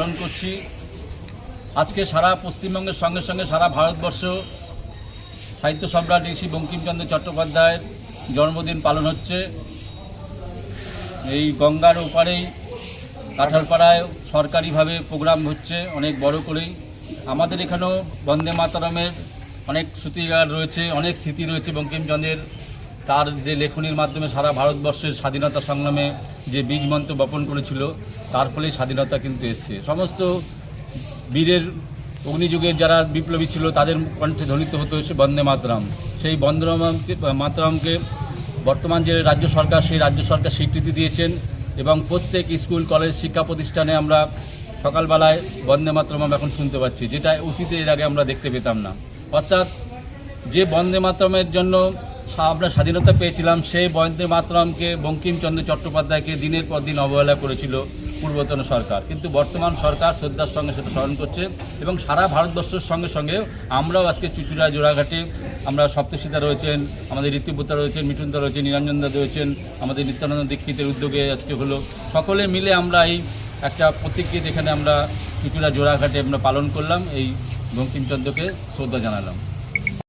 পালন করছি। আজকে সারা পশ্চিমবঙ্গের সঙ্গে সঙ্গে সারা ভারতবর্ষ সাহিত্য সম্রাট ঋষি বঙ্কিমচন্দ্র চট্টোপাধ্যায়ের জন্মদিন পালন হচ্ছে। এই গঙ্গার ওপারেই কাঁঠালপাড়ায় সরকারিভাবে প্রোগ্রাম হচ্ছে অনেক বড় করেই। আমাদের এখানেও বন্দে মাতরমের অনেক শ্রুতিগার রয়েছে, অনেক স্মৃতি রয়েছে বঙ্কিমচন্দ্রের। তার যে লেখনীর মাধ্যমে সারা ভারতবর্ষের স্বাধীনতা সংগ্রামে যে বীজ মন্ত্র বপন করেছিল, তার ফলেই স্বাধীনতা কিন্তু এসছে। সমস্ত বীরের অগ্নিযুগের যারা বিপ্লবী ছিল তাদের কণ্ঠে ধ্বনিত হতো সে বন্দে মাতরম। সেই বন্দে মাতরমকে বর্তমান যে রাজ্য সরকার, সেই রাজ্য সরকার স্বীকৃতি দিয়েছেন এবং প্রত্যেক স্কুল কলেজ শিক্ষা প্রতিষ্ঠানে আমরা সকালবেলায় বন্দে মাতরম এখন শুনতে পাচ্ছি, যেটা অতীতে এর আগে আমরা দেখতে পেতাম না। অর্থাৎ যে বন্দে মাতরমের জন্য আমরা স্বাধীনতা পেয়েছিলাম, সেই বন্দে মাতরমকে বঙ্কিমচন্দ্র চট্টোপাধ্যায়কে দিনের পর দিন অবহেলা করেছিল পূর্বতন সরকার। কিন্তু বর্তমান সরকার শ্রদ্ধার সঙ্গে সেটা স্মরণ করছে এবং সারা ভারতবর্ষের সঙ্গে সঙ্গে আমরাও আজকে চুঁচুড়া জোড়াঘাটে আমরা সপ্তশীতা রয়েছেন, আমাদের ঋতুব্রতা রয়েছেন, মিঠুনদা রয়েছেন, নিরঞ্জনদা রয়েছেন, আমাদের নিত্যানন্দ দীক্ষিতের উদ্যোগে আজকে হলো। সকলে মিলে আমরা এই একটা প্রতীককে যেখানে আমরা চুঁচুড়া জোড়াঘাটে আমরা পালন করলাম, এই বঙ্কিমচন্দ্রকে শ্রদ্ধা জানালাম।